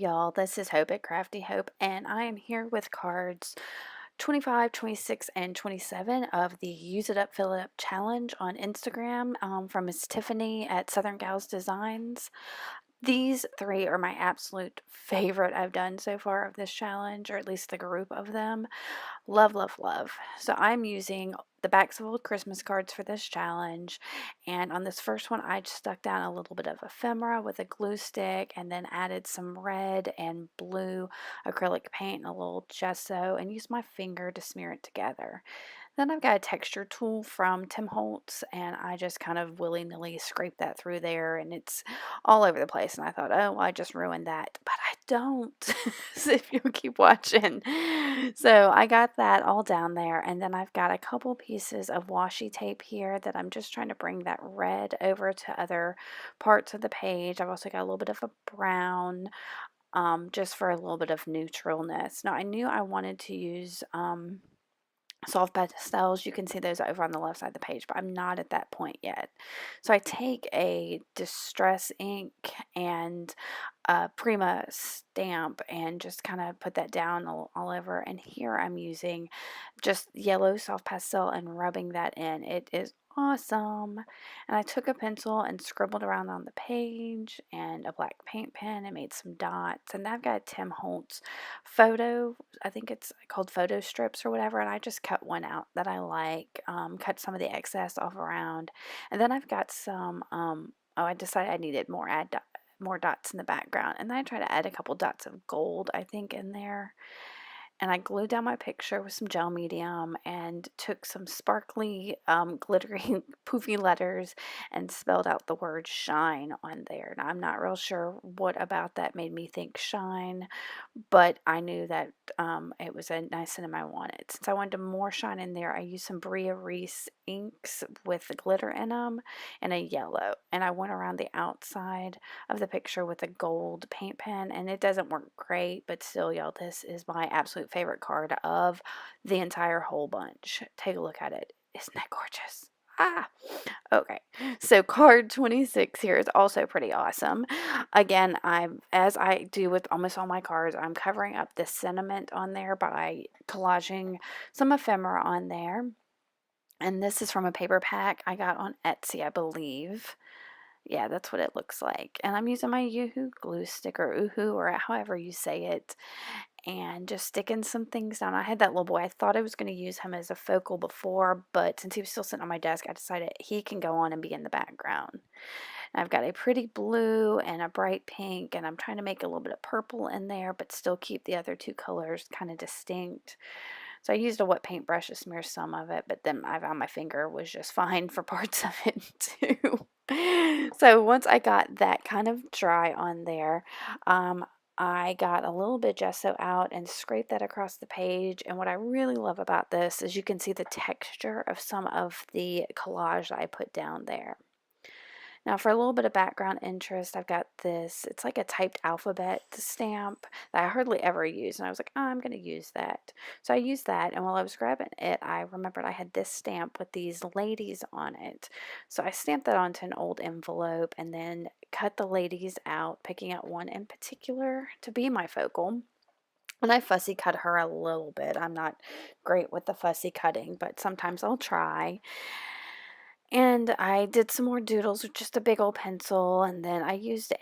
y'all, this is Hope at Crafty Hope, and I am here with cards 25, 26, and 27 of the Use It Up Fill It Up challenge on Instagram from Miss Tiffany at Southern Gals Designs. These three are my absolute favorite I've done so far of this challenge, or at least the group of them. Love, love, love. So I'm using the backs of old Christmas cards for this challenge. And on this first one, I just stuck down a little bit of ephemera with a glue stick and then added some red and blue acrylic paint and a little gesso and used my finger to smear it together. Then I've got a texture tool from Tim Holtz, and I just kind of willy-nilly scrape that through there, and it's all over the place. And I thought, oh, well, I just ruined that, but I don't. So if you'll keep watching. So I got that all down there, and then I've got a couple pieces of washi tape here that I'm just trying to bring that red over to other parts of the page. I've also got a little bit of a brown, just for a little bit of neutralness. Now I knew I wanted to use soft pastels. You can see those over on the left side of the page, but I'm not at that point yet. So I take a distress ink and a Prima stamp and just kind of put that down all over, and here I'm using just yellow soft pastel and rubbing that in. It is awesome. And I took a pencil and scribbled around on the page and a black paint pen and made some dots, and I've got a Tim Holtz photo, I think it's called photo strips or whatever, and I just cut one out that I like, cut some of the excess off around, and then I've got some, oh, I decided I needed more dots in the background, and then I try to add a couple dots of gold, I think, in there. And I glued down my picture with some gel medium and took some sparkly, glittery, poofy letters and spelled out the word shine on there. Now, I'm not real sure what about that made me think shine, but I knew that it was a nice sentiment I wanted. Since I wanted more shine in there, I used some Bria Reese inks with the glitter in them and a yellow. And I went around the outside of the picture with a gold paint pen, and it doesn't work great, but still, y'all, this is my absolute favorite card of the entire whole bunch. Take a look at it. Isn't that gorgeous? Ah, okay. So card 26 here is also pretty awesome. Again, as I do with almost all my cards, I'm covering up the sentiment on there by collaging some ephemera on there. And this is from a paper pack I got on Etsy, I believe. Yeah, that's what it looks like. And I'm using my Yoo-Hoo glue stick, or Oohoo, or however you say it, and just sticking some things down. I had that little boy. I thought I was going to use him as a focal before, but since he was still sitting on my desk, I decided he can go on and be in the background. And I've got a pretty blue and a bright pink, and I'm trying to make a little bit of purple in there, but still keep the other two colors kind of distinct. So I used a wet paintbrush to smear some of it, but then I found my finger was just fine for parts of it too. So once I got that kind of dry on there, I got a little bit of gesso out and scraped that across the page. And what I really love about this is you can see the texture of some of the collage that I put down there. Now for a little bit of background interest, I've got this, it's like a typed alphabet stamp that I hardly ever use. And I was like, oh, I'm going to use that. So I used that, and while I was grabbing it, I remembered I had this stamp with these ladies on it. So I stamped that onto an old envelope and then cut the ladies out, picking out one in particular to be my focal. And I fussy cut her a little bit. I'm not great with the fussy cutting, but sometimes I'll try. And I did some more doodles with just a big old pencil, and then I used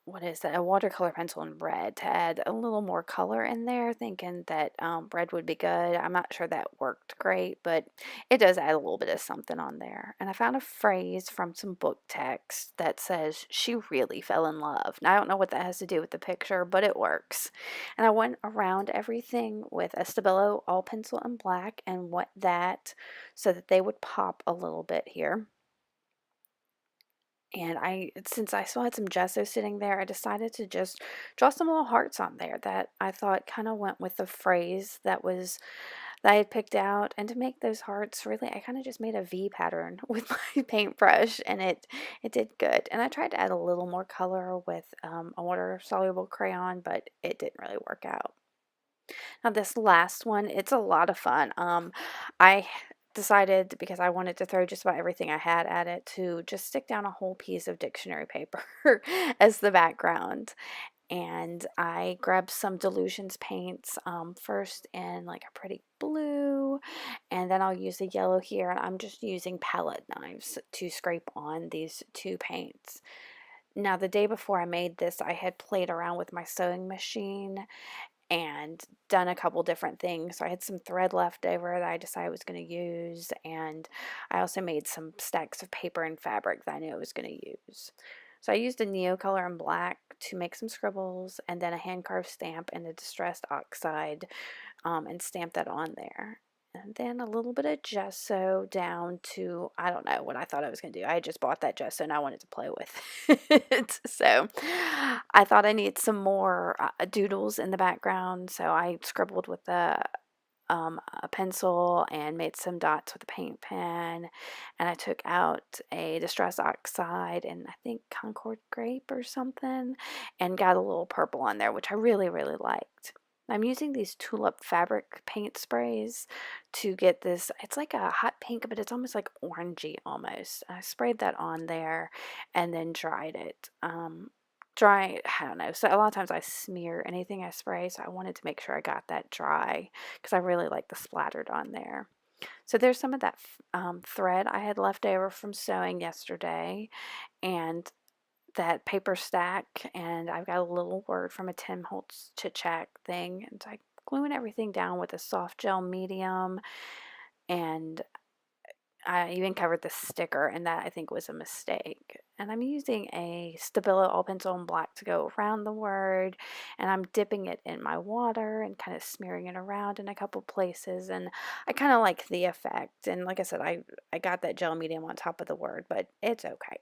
what is that, a watercolor pencil in red to add a little more color in there, thinking that red would be good. I'm not sure that worked great, but it does add a little bit of something on there. And I found a phrase from some book text that says, "She really fell in love." Now, I don't know what that has to do with the picture, but it works. And I went around everything with a Stabilo all pencil in black and what that so that they would pop a little bit here. And since I still had some gesso sitting there, I decided to just draw some little hearts on there that I thought kind of went with the phrase that I had picked out. And to make those hearts, really, I kind of just made a V pattern with my paintbrush, and it did good. And I tried to add a little more color with a water-soluble crayon, but it didn't really work out. Now this last one, it's a lot of fun. I decided, because I wanted to throw just about everything I had at it, to just stick down a whole piece of dictionary paper as the background. And I grabbed some Delusions paints, first in like a pretty blue, and then I'll use the yellow here, and I'm just using palette knives to scrape on these two paints. Now, the day before I made this, I had played around with my sewing machine and done a couple different things. So I had some thread left over that I decided I was going to use, and I also made some stacks of paper and fabric that I knew I was going to use. So I used a Neocolor and black to make some scribbles, and then a hand carved stamp and a distressed oxide, and stamp that on there. And then a little bit of gesso down to, I don't know what I thought I was going to do. I just bought that gesso and I wanted to play with it. So I thought I needed some more doodles in the background. So I scribbled with a pencil and made some dots with a paint pen. And I took out a Distress Oxide and I think Concord Grape or something and got a little purple on there, which I really, really liked. I'm using these tulip fabric paint sprays to get this. It's like a hot pink, but it's almost like orangey almost. I sprayed that on there and then dried it. I don't know. So a lot of times I smear anything I spray, so I wanted to make sure I got that dry because I really like the splattered on there. So there's some of that thread I had left over from sewing yesterday, and that paper stack, and I've got a little word from a Tim Holtz Chit Chat thing, and so I gluing everything down with a soft gel medium, and I even covered the sticker, and that I think was a mistake. And I'm using a Stabilo all pencil and black to go around the word, and I'm dipping it in my water and kind of smearing it around in a couple places, and I kind of like the effect. And like I said, I got that gel medium on top of the word, but it's okay.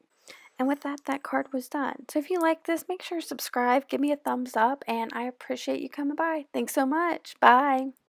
And with that, that card was done. So if you like this, make sure to subscribe, give me a thumbs up, and I appreciate you coming by. Thanks so much. Bye.